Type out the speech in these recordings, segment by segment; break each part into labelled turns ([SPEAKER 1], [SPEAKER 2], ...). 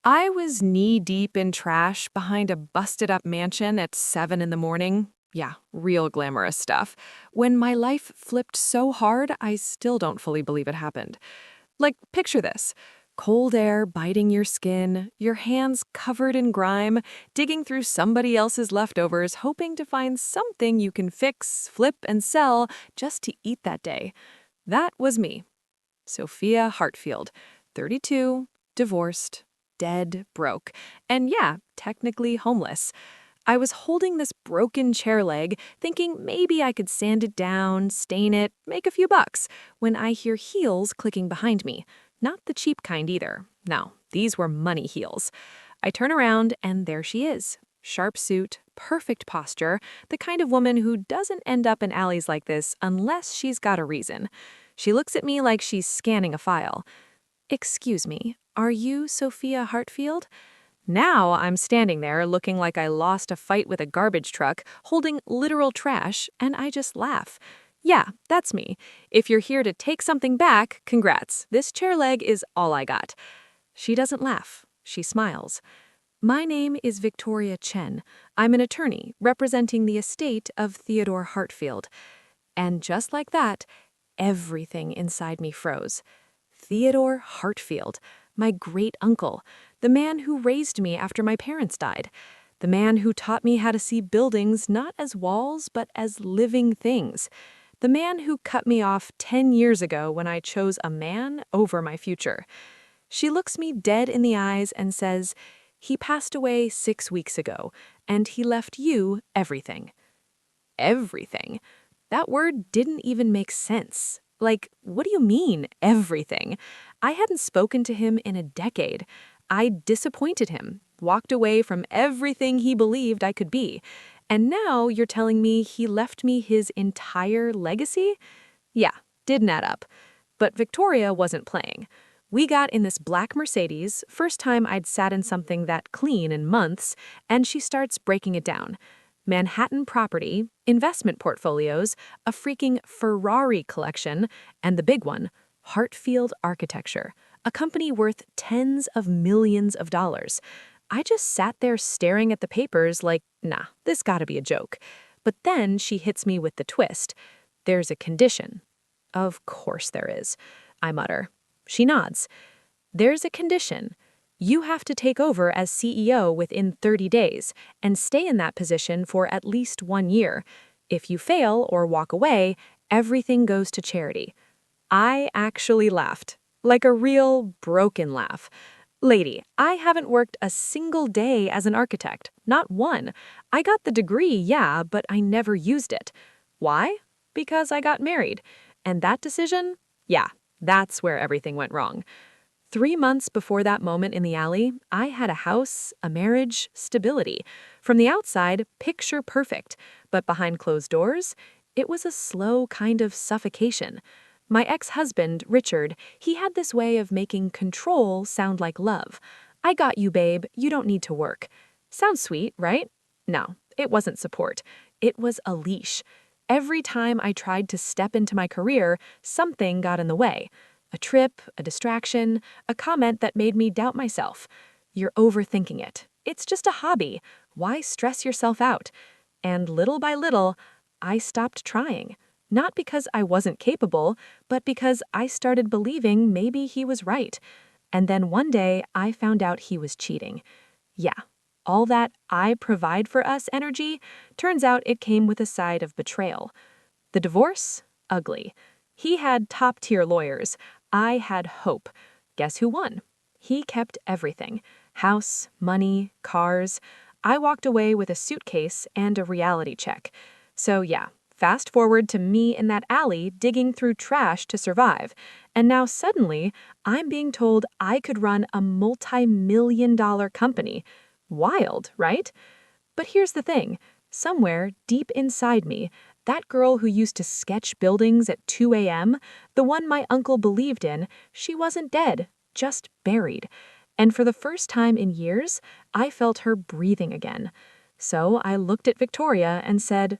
[SPEAKER 1] I was knee-deep in trash behind a busted-up mansion at 7 in the morning. Yeah, real glamorous stuff. When my life flipped so hard, I still don't fully believe it happened. Like, picture this. Cold air biting your skin, your hands covered in grime, digging through somebody else's leftovers, hoping to find something you can fix, flip, and sell just to eat that day. That was me. Sophia Hartfield, 32, divorced, dead, broke, and yeah, technically homeless. I was holding this broken chair leg, thinking maybe I could sand it down, stain it, make a few bucks, when I hear heels clicking behind me. Not the cheap kind either. No, these were money heels. I turn around and there she is. Sharp suit, perfect posture, the kind of woman who doesn't end up in alleys like this unless she's got a reason. She looks at me like she's scanning a file. "Excuse me, are you Sophia Hartfield?" Now I'm standing there looking like I lost a fight with a garbage truck, holding literal trash, and I just laugh. Yeah, that's me. If you're here to take something back, congrats. This chair leg is all I got. She doesn't laugh. She smiles. "My name is Victoria Chen. I'm an attorney representing the estate of Theodore Hartfield." And just like that, everything inside me froze. Theodore Hartfield, my great-uncle, the man who raised me after my parents died, the man who taught me how to see buildings not as walls but as living things, the man who cut me off 10 years ago when I chose a man over my future. She looks me dead in the eyes and says, "He passed away 6 weeks ago, and he left you everything." Everything. That word didn't even make sense. Like, what do you mean, everything? I hadn't spoken to him in a decade. I disappointed him, walked away from everything he believed I could be. And now you're telling me he left me his entire legacy? Yeah, didn't add up. But Victoria wasn't playing. We got in this black Mercedes, first time I'd sat in something that clean in months, and she starts breaking it down. Manhattan property, investment portfolios, a freaking Ferrari collection, and the big one, Hartfield Architecture, a company worth tens of millions of dollars. I just sat there staring at the papers like, nah, this gotta be a joke. But then she hits me with the twist. "There's a condition." "Of course there is," I mutter. She nods. "There's a condition. You have to take over as CEO within 30 days and stay in that position for at least 1 year. If you fail or walk away, everything goes to charity." I actually laughed, like a real broken laugh. "Lady, I haven't worked a single day as an architect, not one. I got the degree, yeah, but I never used it. Why? Because I got married. And that decision? Yeah, that's where everything went wrong. 3 months before that moment in the alley, I had a house, a marriage, stability. From the outside, picture perfect. But behind closed doors, it was a slow kind of suffocation. My ex-husband, Richard, he had this way of making control sound like love. "I got you, babe. You don't need to work." Sounds sweet, right? No, it wasn't support. It was a leash. Every time I tried to step into my career, something got in the way. A trip, a distraction, a comment that made me doubt myself. "You're overthinking it. It's just a hobby. Why stress yourself out?" And little by little, I stopped trying. Not because I wasn't capable, but because I started believing maybe he was right. And then one day, I found out he was cheating. Yeah, all that "I provide for us" energy, turns out it came with a side of betrayal. The divorce? Ugly. He had top-tier lawyers. I had hope. Guess who won? He kept everything. House, money, cars. I walked away with a suitcase and a reality check. So yeah, fast forward to me in that alley digging through trash to survive. And now suddenly, I'm being told I could run a multi-million-dollar company. Wild, right? But here's the thing. Somewhere deep inside me, that girl who used to sketch buildings at 2 a.m., the one my uncle believed in, she wasn't dead, just buried. And for the first time in years, I felt her breathing again. So I looked at Victoria and said,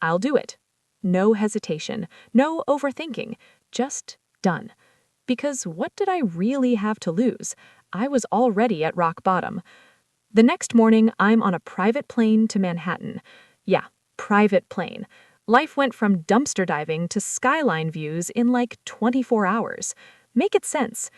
[SPEAKER 1] "I'll do it." No hesitation, no overthinking, just done. Because what did I really have to lose? I was already at rock bottom. The next morning, I'm on a private plane to Manhattan. Yeah, private plane. Life went from dumpster diving to skyline views in like 24 hours. Make it sense.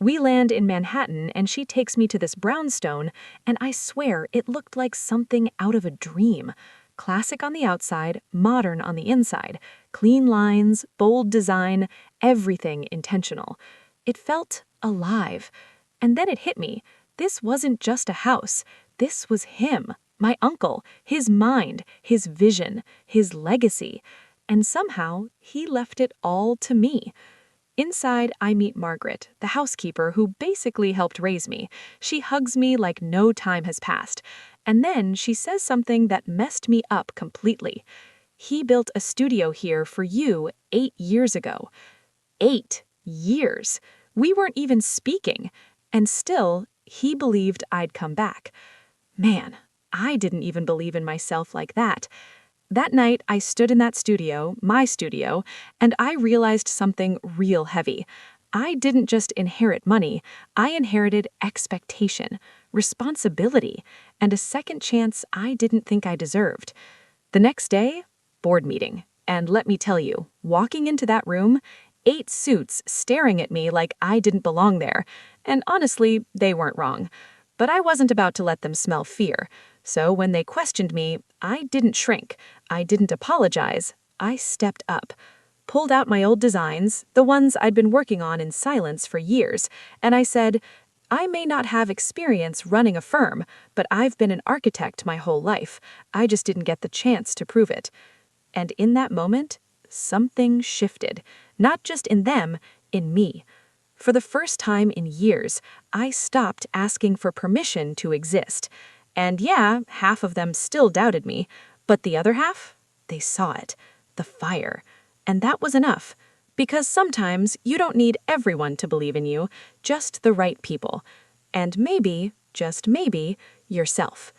[SPEAKER 1] We land in Manhattan and she takes me to this brownstone, and I swear it looked like something out of a dream. Classic on the outside, modern on the inside. Clean lines, bold design, everything intentional. It felt alive. And then it hit me. This wasn't just a house. This was him, my uncle, his mind, his vision, his legacy. And somehow he left it all to me. Inside, I meet Margaret, the housekeeper who basically helped raise me. She hugs me like no time has passed. And then she says something that messed me up completely. He built a studio here for you 8 years ago. 8 years. We weren't even speaking. And still, he believed I'd come back. Man, I didn't even believe in myself like that. That night, I stood in that studio, my studio, and I realized something real heavy. I didn't just inherit money, I inherited expectation, responsibility, and a second chance I didn't think I deserved. The next day, board meeting. And let me tell you, walking into that room, 8 suits staring at me like I didn't belong there. And honestly, they weren't wrong. But I wasn't about to let them smell fear. So when they questioned me, I didn't shrink. I didn't apologize. I stepped up. Pulled out my old designs, the ones I'd been working on in silence for years, and I said, I may not have experience running a firm, but I've been an architect my whole life. I just didn't get the chance to prove it. And in that moment, something shifted. Not just in them, in me. For the first time in years, I stopped asking for permission to exist. And yeah, half of them still doubted me, but the other half, they saw it, the fire. And that was enough. Because sometimes you don't need everyone to believe in you, just the right people. And maybe, just maybe, yourself.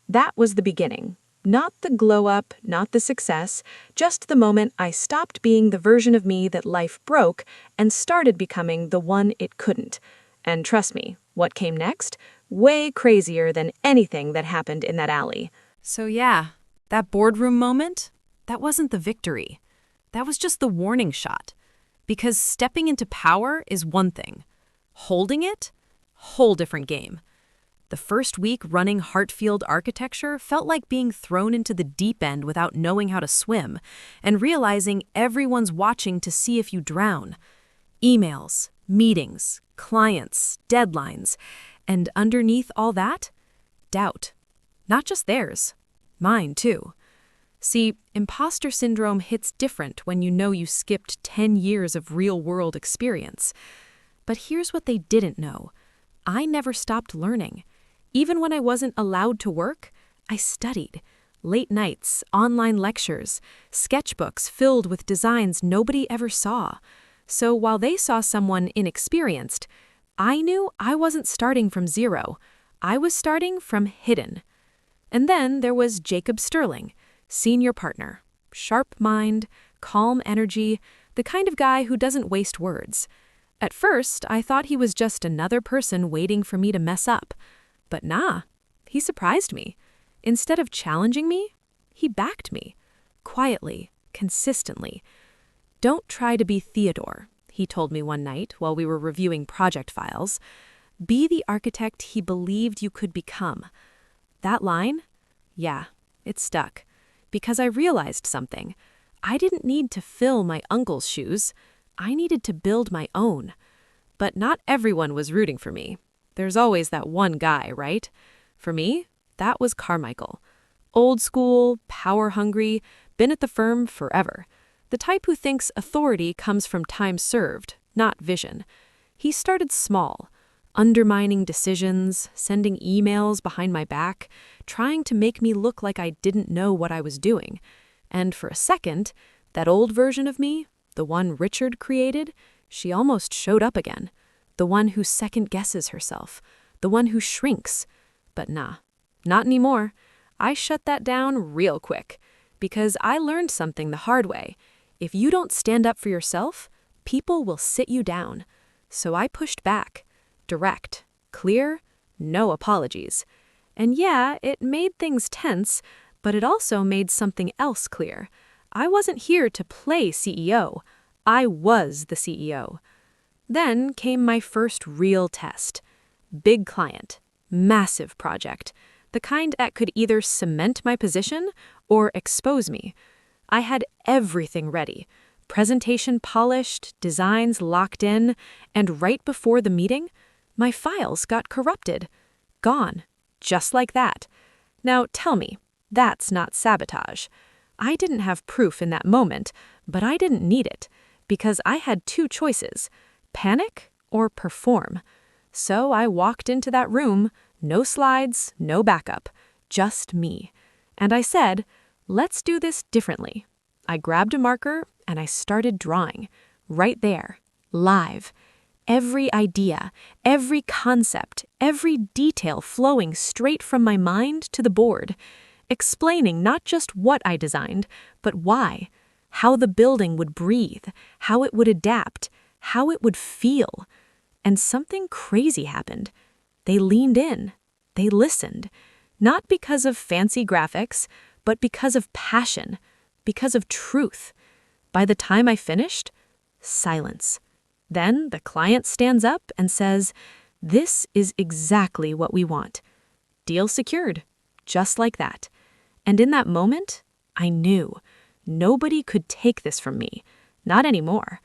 [SPEAKER 1] That was the beginning. Not the glow-up, not the success, just the moment I stopped being the version of me that life broke and started becoming the one it couldn't. And trust me, what came next? Way crazier than anything that happened in that alley.
[SPEAKER 2] So yeah, that boardroom moment, that wasn't the victory. That was just the warning shot. Because stepping into power is one thing. Holding it? Whole different game. The first week running Hartfield Architecture felt like being thrown into the deep end without knowing how to swim, and realizing everyone's watching to see if you drown. Emails, meetings, clients, deadlines, and underneath all that, doubt. Not just theirs, mine too. See, imposter syndrome hits different when you know you skipped 10 years of real-world experience. But here's what they didn't know. I never stopped learning. Even when I wasn't allowed to work, I studied. Late nights, online lectures, sketchbooks filled with designs nobody ever saw. So while they saw someone inexperienced, I knew I wasn't starting from zero. I was starting from hidden. And then there was Jacob Sterling, senior partner. Sharp mind, calm energy, the kind of guy who doesn't waste words. At first, I thought he was just another person waiting for me to mess up. But nah, he surprised me. Instead of challenging me, he backed me. Quietly, consistently. Don't try to be Theodore, he told me one night while we were reviewing project files. Be the architect he believed you could become. That line? Yeah, it stuck. Because I realized something. I didn't need to fill my uncle's shoes. I needed to build my own. But not everyone was rooting for me. There's always that one guy, right? For me, that was Carmichael. Old school, power-hungry, been at the firm forever. The type who thinks authority comes from time served, not vision. He started small, undermining decisions, sending emails behind my back, trying to make me look like I didn't know what I was doing. And for a second, that old version of me, the one Richard created, she almost showed up again. The one who second-guesses herself. The one who shrinks. But nah, not anymore. I shut that down real quick. Because I learned something the hard way. If you don't stand up for yourself, people will sit you down. So I pushed back. direct, clear, no apologies. And yeah, it made things tense, but it also made something else clear. I wasn't here to play CEO. I was the CEO. Then came my first real test. Big client, massive project, the kind that could either cement my position or expose me. I had everything ready. Presentation polished, designs locked in, and right before the meeting, my files got corrupted. Gone. Just like that. Now tell me, that's not sabotage. I didn't have proof in that moment, but I didn't need it, because I had two choices: panic or perform. So I walked into that room, no slides, no backup, just me. And I said, let's do this differently. I grabbed a marker and I started drawing. Right there. Live. Every idea, every concept, every detail flowing straight from my mind to the board. Explaining not just what I designed, but why. How the building would breathe, how it would adapt, how it would feel. And something crazy happened. They leaned in. They listened. Not because of fancy graphics, but because of passion, because of truth. By the time I finished, silence. Then the client stands up and says, "This is exactly what we want." Deal secured. Just like that. And in that moment, I knew nobody could take this from me. Not anymore.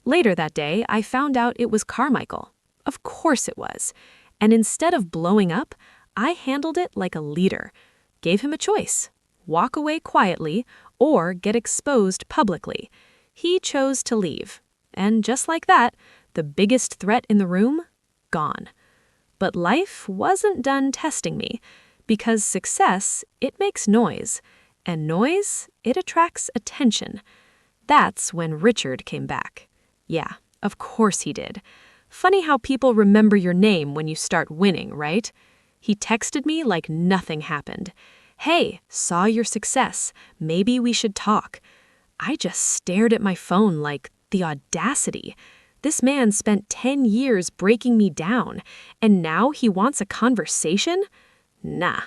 [SPEAKER 2] Later that day, I found out it was Carmichael. Of course it was. And instead of blowing up, I handled it like a leader. Gave him a choice: walk away quietly or get exposed publicly. He chose to leave. And just like that, the biggest threat in the room, gone. But life wasn't done testing me, because success, it makes noise. And noise, it attracts attention. That's when Richard came back. Yeah, of course he did. Funny how people remember your name when you start winning, right? He texted me like nothing happened. "Hey, saw your success. Maybe we should talk." I just stared at my phone like, the audacity. This man spent 10 years breaking me down, and now he wants a conversation? Nah.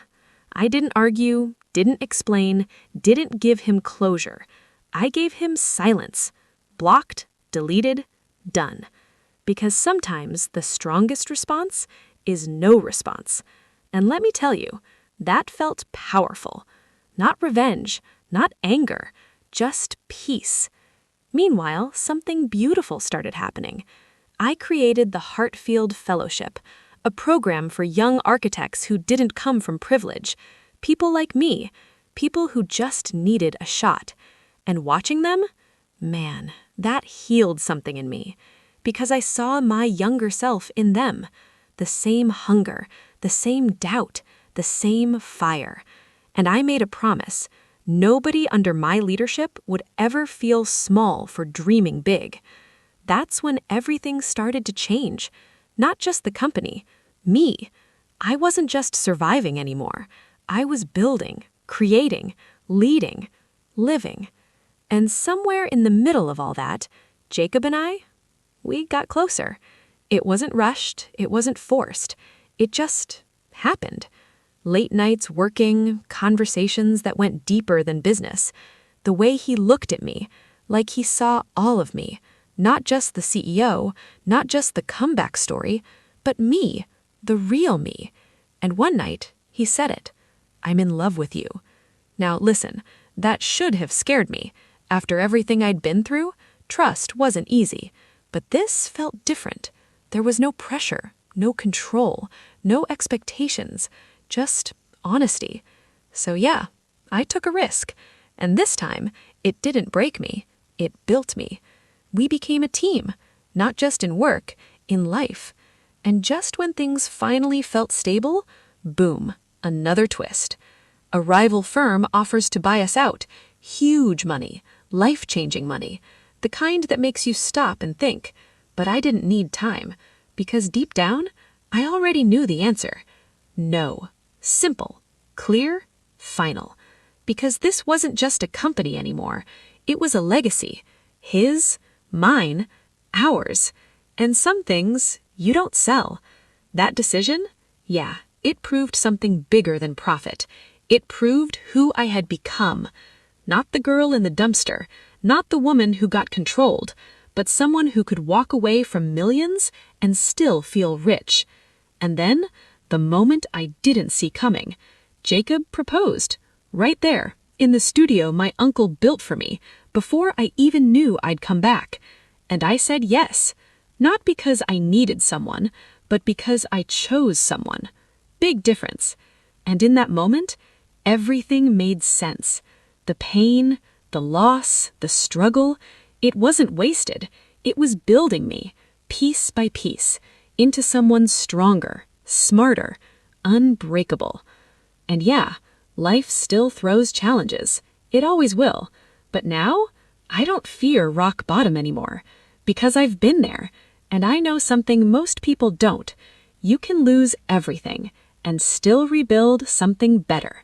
[SPEAKER 2] I didn't argue, didn't explain, didn't give him closure. I gave him silence. Blocked, deleted, done. Because sometimes the strongest response is no response. And let me tell you, that felt powerful. Not revenge, not anger, just peace. Meanwhile, something beautiful started happening. I created the Hartfield Fellowship, a program for young architects who didn't come from privilege, people like me, people who just needed a shot. And watching them, man, that healed something in me, because I saw my younger self in them, the same hunger, the same doubt, the same fire. And I made a promise: nobody under my leadership would ever feel small for dreaming big. That's when everything started to change. Not just the company, me. I wasn't just surviving anymore. I was building, creating, leading, living. And somewhere in the middle of all that, Jacob and I, we got closer. It wasn't rushed, it wasn't forced. It just happened. Late nights working, conversations that went deeper than business. The way he looked at me, like he saw all of me, not just the CEO, not just the comeback story, but me, the real me. And one night, he said it: "I'm in love with you." Now listen, that should have scared me. After everything I'd been through, trust wasn't easy. But this felt different. There was no pressure, no control, no expectations. Just honesty. So yeah, I took a risk. And this time, it didn't break me. It built me. We became a team, not just in work, in life. And just when things finally felt stable, boom, another twist. A rival firm offers to buy us out. Huge money, life-changing money. The kind that makes you stop and think. But I didn't need time, because deep down, I already knew the answer. No. Simple, clear, final. Because this wasn't just a company anymore. It was a legacy. His, mine, ours. And some things
[SPEAKER 1] you don't sell. That decision? Yeah, it proved something bigger than profit. It proved who I had become. Not the girl in the dumpster, not the woman who got controlled, but someone who could walk away from millions and still feel rich. And then, the moment I didn't see coming, Jacob proposed. Right there, in the studio my uncle built for me, before I even knew I'd come back. And I said yes, not because I needed someone, but because I chose someone. Big difference. And in that moment, everything made sense. The pain, the loss, the struggle, it wasn't wasted. It was building me, piece by piece, into someone stronger, smarter, unbreakable. And yeah, life still throws challenges. It always will. But now, I don't fear rock bottom anymore, because I've been there, and I know something most people don't. You can lose everything and still rebuild something better.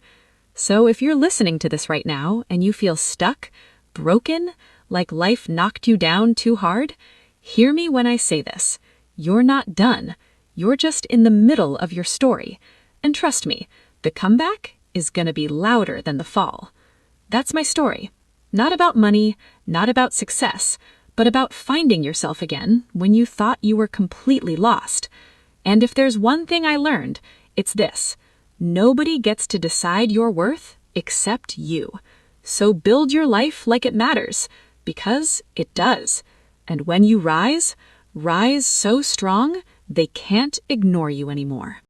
[SPEAKER 1] So if you're listening to this right now and you feel stuck, broken, like life knocked you down too hard, hear me when I say this. You're not done. You're just in the middle of your story. And trust me, the comeback is gonna be louder than the fall. That's my story. Not about money, not about success, but about finding yourself again when you thought you were completely lost. And if there's one thing I learned, it's this. Nobody gets to decide your worth except you. So build your life like it matters, because it does. And when you rise, rise so strong they can't ignore you anymore.